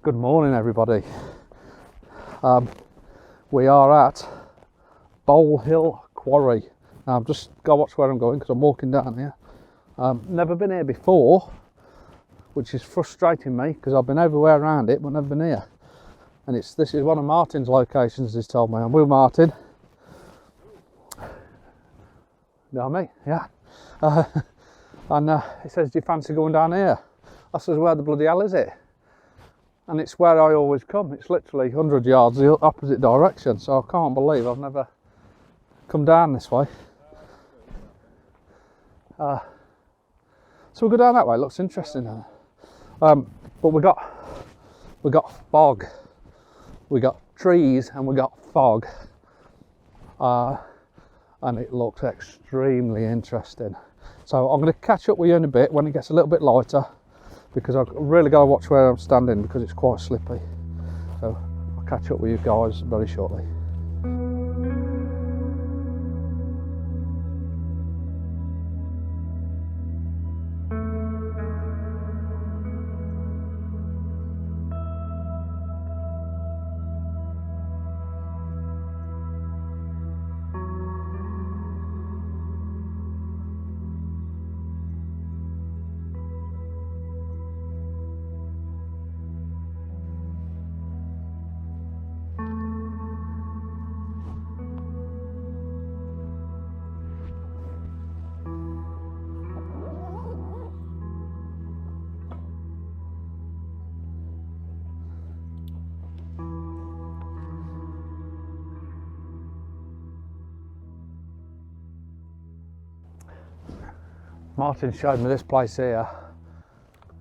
Good morning, everybody. We are at Bowl Hill Quarry. Now, I've just got to watch where I'm going because I'm walking down here. Never been here before, which is frustrating me because I've been everywhere around it but never been here. And this is one of Martin's locations, he's told me. I'm with Martin. You know me? Yeah. And he says, do you fancy going down here? I says, where the bloody hell is it? And it's where I always come. It's literally 100 yards the opposite direction, so I can't believe I've never come down this way. So we'll go down that way. It looks interesting. But we got fog, we got trees, and we got fog, and it looks extremely interesting. So I'm going to catch up with you in a bit when it gets a little bit lighter, because I've really got to watch where I'm standing because it's quite slippy. So I'll catch up with you guys very shortly. Martin showed me this place here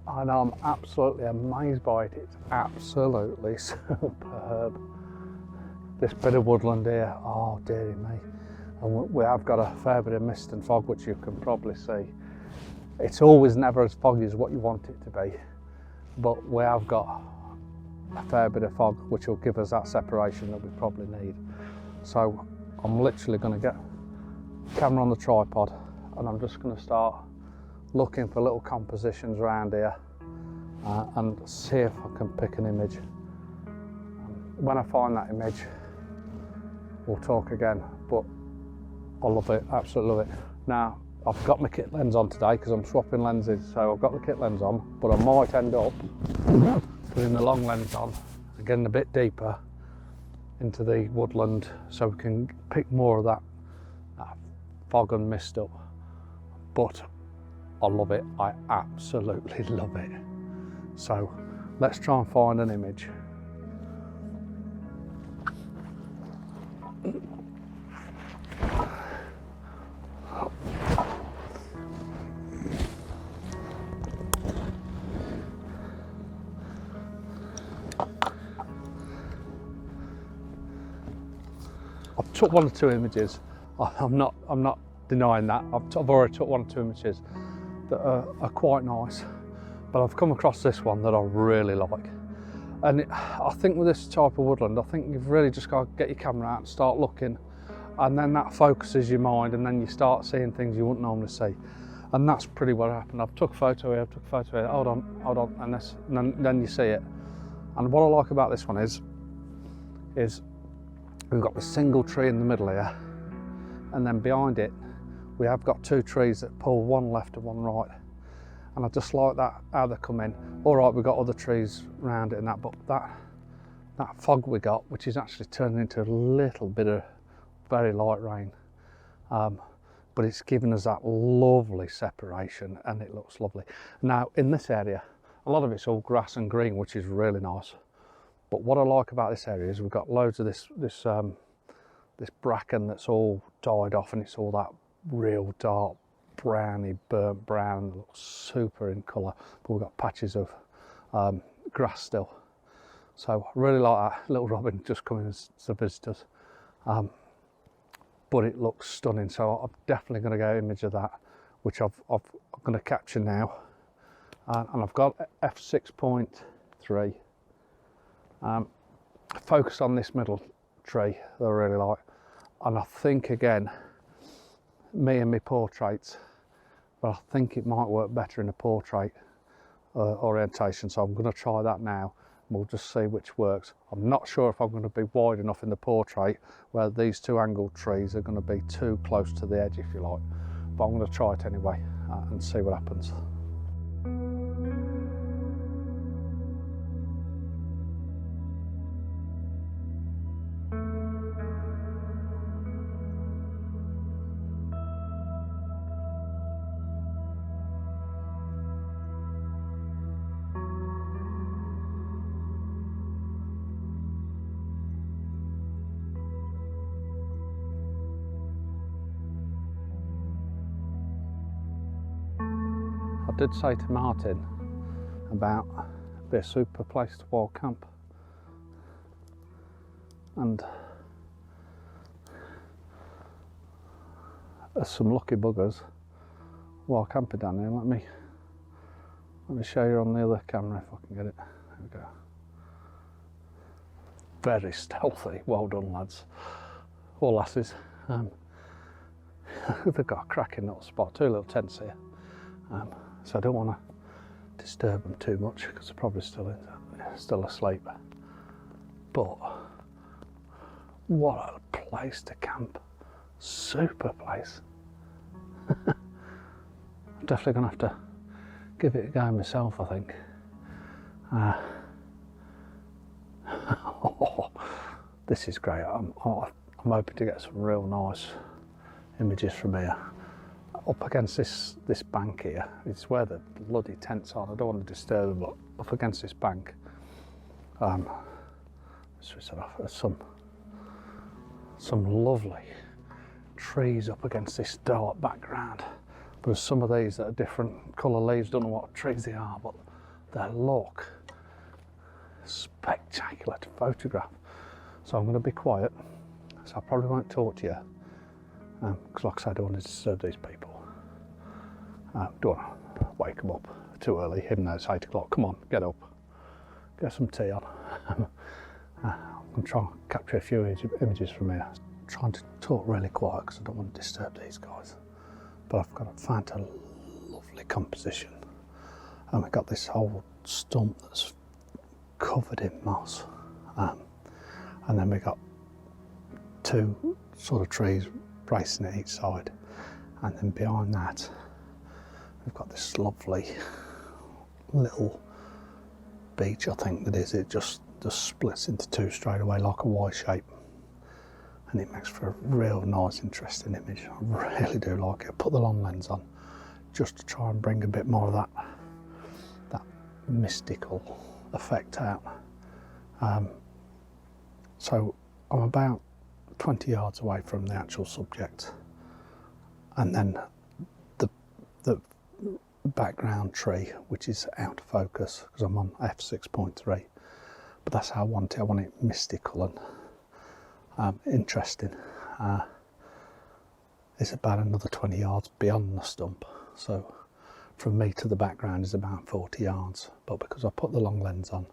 and I'm absolutely amazed by it. It's absolutely superb. This bit of woodland here, oh dearie me. And we have got a fair bit of mist and fog, which you can probably see. It's always never as foggy as what you want it to be, but we have got a fair bit of fog, which will give us that separation that we probably need. So I'm literally going to get the camera on the tripod and I'm just going to start looking for little compositions around here and see if I can pick an image. When I find that image, we'll talk again, but I love it, absolutely love it. Now, I've got my kit lens on today because I'm swapping lenses, so I've got the kit lens on, but I might end up putting the long lens on and getting a bit deeper into the woodland so we can pick more of that fog and mist up. But I love it, I absolutely love it. So let's try and find an image. I've took one or two images. I'm not denying that. I've already took one or two images that are quite nice, but I've come across this one that I really like. And I think with this type of woodland, I think you've really just got to get your camera out and start looking, and then that focuses your mind, and then you start seeing things you wouldn't normally see. And that's pretty what happened. I've took a photo here, I've took a photo here, hold on, and then you see it. And what I like about this one is we've got the single tree in the middle here, and then behind it we have got two trees that pull one left and one right, and I just like that how they come in. All right, we've got other trees around it and that, but that fog we got, which is actually turning into a little bit of very light rain, but it's given us that lovely separation and it looks lovely. Now in this area, a lot of it's all grass and green, which is really nice, but what I like about this area is we've got loads of this bracken that's all died off, and it's all that real dark browny burnt brown, looks super in colour, but we've got patches of grass still. So I really like that. Little robin just coming as the visitors, but it looks stunning. So I'm definitely going to get an image of that, which I'm going to capture now, and I've got f6.3. Focus on this middle tree that I really like, and I think again, me and my portraits, but I think it might work better in a portrait orientation, so I'm going to try that now We'll just see which works. I'm not sure if I'm going to be wide enough in the portrait where these two angled trees are going to be too close to the edge, if you like. But I'm going to try it anyway and see what happens. I did say to Martin about it'd be a super place to wild camp, and there's some lucky buggers wild camping down here. Let me show you on the other camera if I can get it. There we go. Very stealthy. Well done, lads or lasses. They've got a cracking little spot. Two little tents here. So I don't want to disturb them too much because they're probably still asleep. But what a place to camp! Super place. I'm definitely going to have to give it a go myself, I think. This is great. I'm hoping to get some real nice images from here. Up against this bank here, it's where the bloody tents are. I don't want to disturb them, but up against this bank, switch that off. There's some lovely trees up against this dark background. There's some of these that are different colour leaves. Don't know what trees they are, but they look spectacular to photograph. So I'm going to be quiet. So I probably won't talk to you, because like I said, I don't want to disturb these people. Don't want to wake them up too early, even though it's 8 o'clock. Come on, get up, get some tea on. I'm going to try and capture a few images from here. I'm trying to talk really quiet because I don't want to disturb these guys. But I've found a lovely composition. And we've got this whole stump that's covered in moss. And then we've got two sort of trees bracing at each side. And then behind that, we've got this lovely little beach, I think that is. It just splits into two straight away like a Y shape. And it makes for a real nice, interesting image. I really do like it. I put the long lens on just to try and bring a bit more of that mystical effect out. So I'm about 20 yards away from the actual subject, and then the background tree, which is out of focus because I'm on f6.3, but that's how I want it. I want it mystical and interesting. It's about another 20 yards beyond the stump, so from me to the background is about 40 yards, but because I put the long lens on,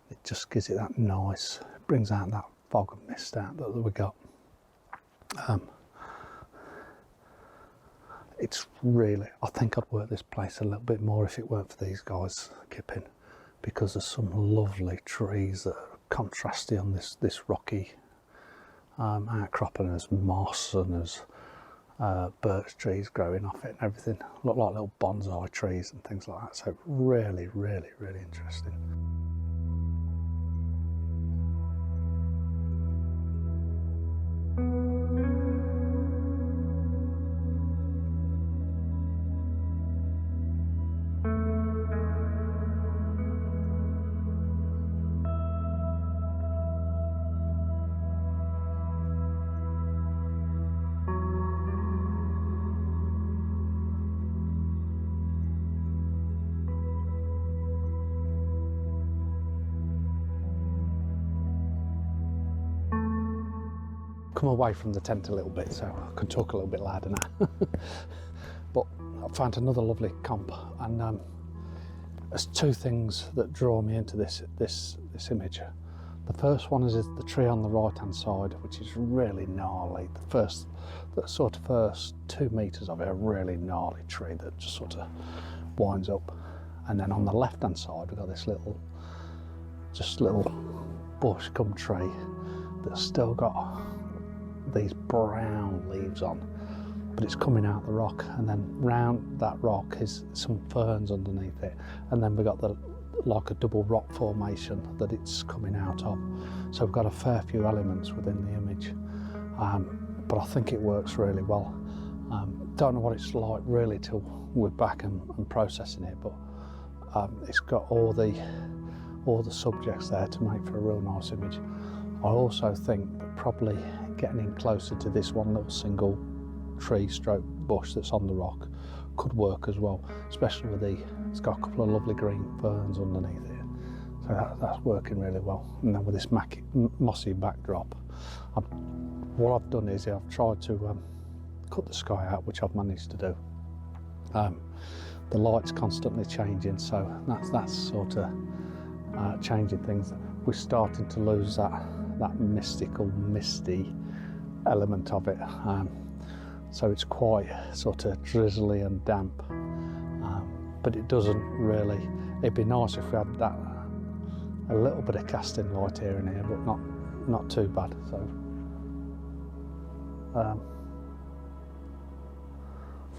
it just gives it that nice, brings out that fog and mist out that we got. It's really, I think I'd work this place a little bit more if it weren't for these guys kipping, because there's some lovely trees that are contrasty on this rocky outcrop, and there's moss and there's birch trees growing off it and everything. Look like little bonsai trees and things like that. So really, really, really interesting. Come away from the tent a little bit so I can talk a little bit louder now. But I found another lovely comp, and there's two things that draw me into this image. The first one is the tree on the right hand side, which is really gnarly. The sort of first 2 meters of it, a really gnarly tree that just sort of winds up. And then on the left hand side we've got this little just little bush come tree that's still got these brown leaves on, but it's coming out the rock, and then round that rock is some ferns underneath it, and then we've got the like a double rock formation that it's coming out of. So we've got a fair few elements within the image, but I think it works really well. Don't know what it's like really till we're back and processing it, but it's got all the subjects there to make for a real nice image. I also think that probably getting in closer to this one little single tree stroke bush that's on the rock could work as well, especially with it's got a couple of lovely green ferns underneath it. So that's working really well. And then with this mossy backdrop, what I've done is I've tried to cut the sky out, which I've managed to do. The light's constantly changing, so that's sort of changing things. We're starting to lose that mystical, misty element of it. So it's quite sort of drizzly and damp, but it doesn't really. It'd be nice if we had a little bit of casting light here and here, but not too bad. So I'm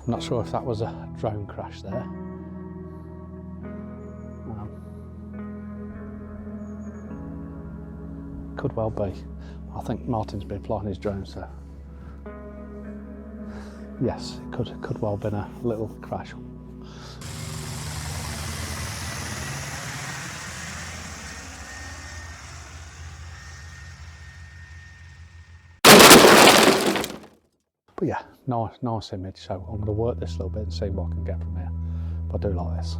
not sure if that was a drone crash there. Could well be. I think Martin's been flying his drone, so yes, it could well have been a little crash. But yeah, nice image. So I'm going to work this a little bit and see what I can get from here. But I do like this.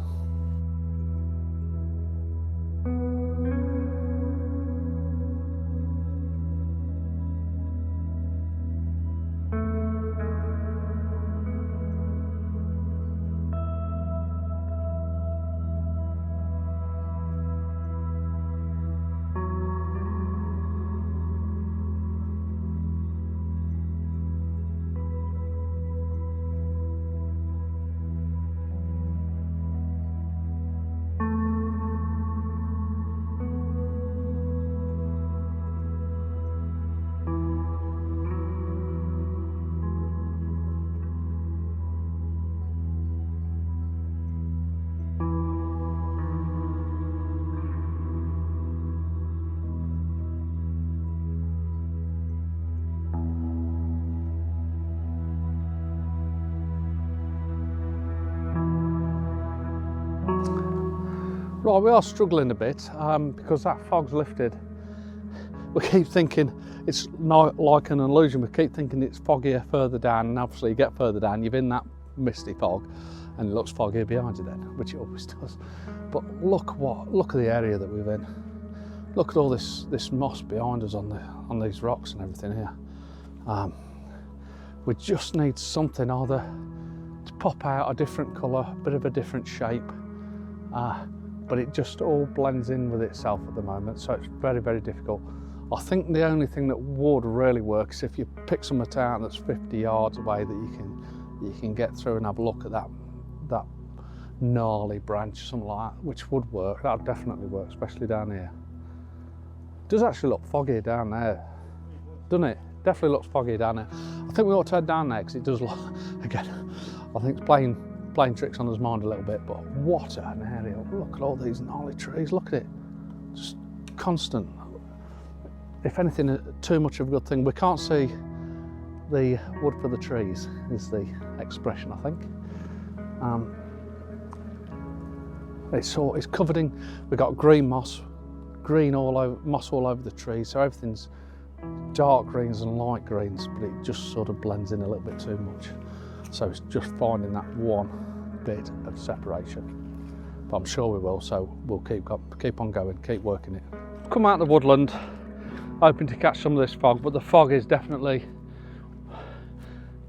Right, we are struggling a bit because that fog's lifted. We keep thinking it's not like an illusion. We keep thinking it's foggier further down, and obviously you get further down, you're in that misty fog, and it looks foggier behind you then, which it always does. But look at the area that we're in. Look at all this moss behind us on these rocks and everything here. We just need something either to pop out a different colour, a bit of a different shape. But it just all blends in with itself at the moment, so it's very, very difficult. I think the only thing that would really work is if you pick something out that's 50 yards away that you can get through and have a look at that gnarly branch, something like that, which would work. That would definitely work, especially down here. It does actually look foggy down there, doesn't it? Definitely looks foggy down there. I think we ought to head down there because it does look, again, I think it's playing tricks on his mind a little bit, but what an area. Look at all these gnarly trees, look at it. Just constant. If anything, too much of a good thing. We can't see the wood for the trees, is the expression, I think. It's covered in, we've got green moss, moss all over the trees, so everything's dark greens and light greens, but it just sort of blends in a little bit too much. So it's just finding that one bit of separation. But I'm sure we will, so we'll keep on going, keep working it. Come out of the woodland, hoping to catch some of this fog, but the fog is definitely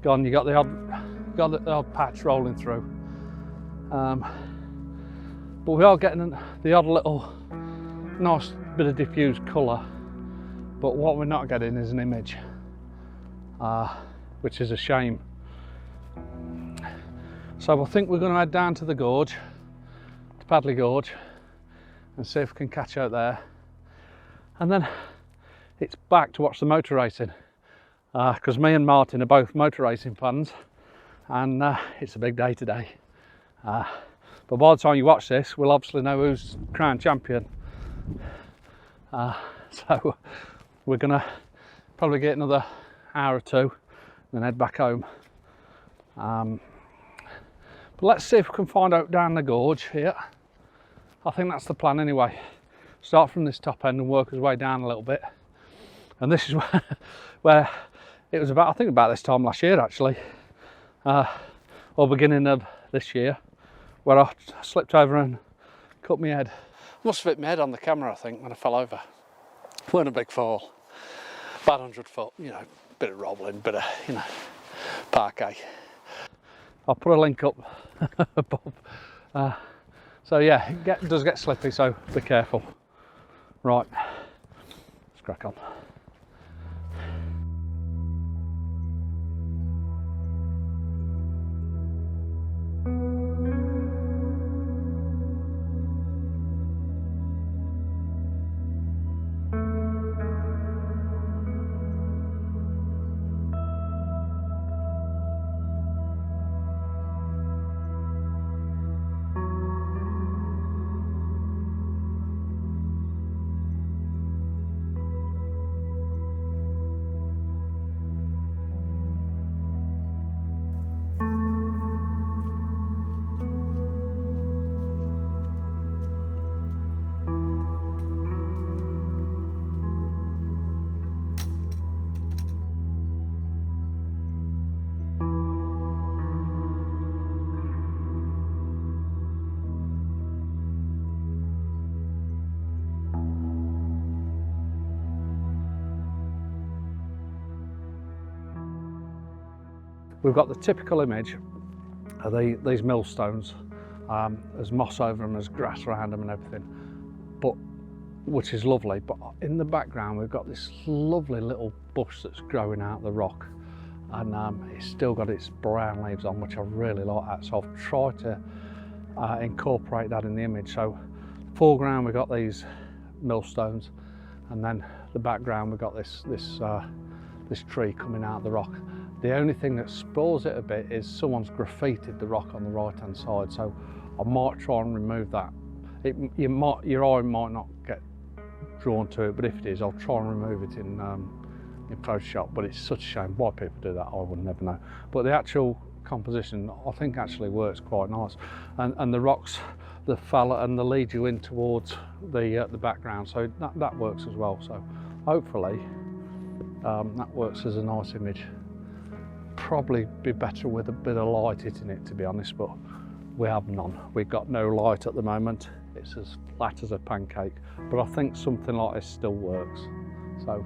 gone. You got the odd patch rolling through. But we are getting the odd little nice bit of diffused colour, but what we're not getting is an image, which is a shame. So I think we're going to head down to the gorge, to Padley Gorge, and see if we can catch out there. And then it's back to watch the motor racing, because me and Martin are both motor racing fans, and it's a big day today. But by the time you watch this, we'll obviously know who's crowned champion. So we're gonna probably get another hour or two, then head back home. But let's see if we can find out down the gorge here. I think that's the plan anyway. Start from this top end and work his way down a little bit. And this is where it was about, I think about this time last year actually, or beginning of this year, where I slipped over and cut my head. Must have hit my head on the camera, I think, when I fell over. It weren't a big fall, about 100 foot, you know, bit of rolling, bit of, you know, parquet. I'll put a link up above. So yeah, it does get slippy, so be careful. Right, let's crack on. We've got the typical image of these millstones. There's moss over them, there's grass around them and everything, but which is lovely. But in the background we've got this lovely little bush that's growing out of the rock, and it's still got its brown leaves on, which I really like that. So I've tried to incorporate that in the image. So foreground we've got these millstones, and then the background we've got this tree coming out of the rock. The only thing that spoils it a bit is someone's graffitied the rock on the right hand side, so I might try and remove that. Your eye might not get drawn to it, but if it is, I'll try and remove it in Photoshop. But it's such a shame why people do that, I would never know. But the actual composition I think actually works quite nice, and the rocks that fell and they lead you in towards the background, so that works as well. So hopefully that works as a nice image. Probably be better with a bit of light hitting it, to be honest, but we have none. We've got no light at the moment. It's as flat as a pancake, but I think something like this still works. So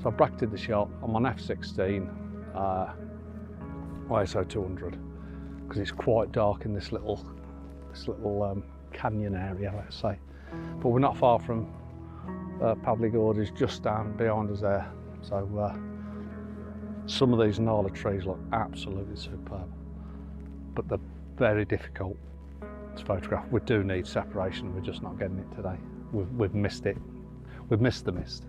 I've bracketed the shot. I'm on f16 ISO 200 because it's quite dark in this little canyon area, let's say. But we're not far from Pavley Gorge, is just down behind us there. So some of these gnarly trees look absolutely superb, but they're very difficult to photograph. We do need separation, we're just not getting it today. We've missed it. We've missed the mist.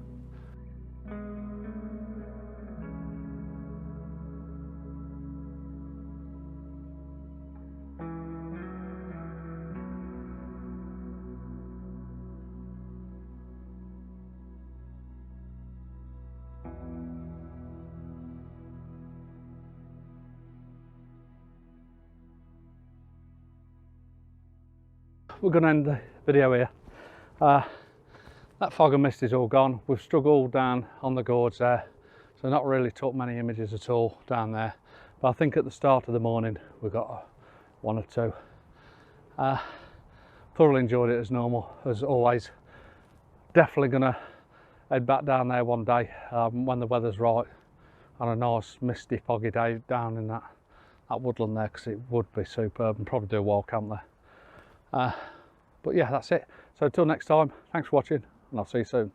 We're going to end the video here. That fog and mist is all gone. We've struggled down on the gorge there, so not really took many images at all down there. But I think at the start of the morning we got one or two. Thoroughly enjoyed it as normal, as always. Definitely going to head back down there one day when the weather's right, on a nice misty foggy day down in that woodland there, because it would be superb, and probably do a wild camp there. But yeah, that's it. So until next time, thanks for watching, and I'll see you soon.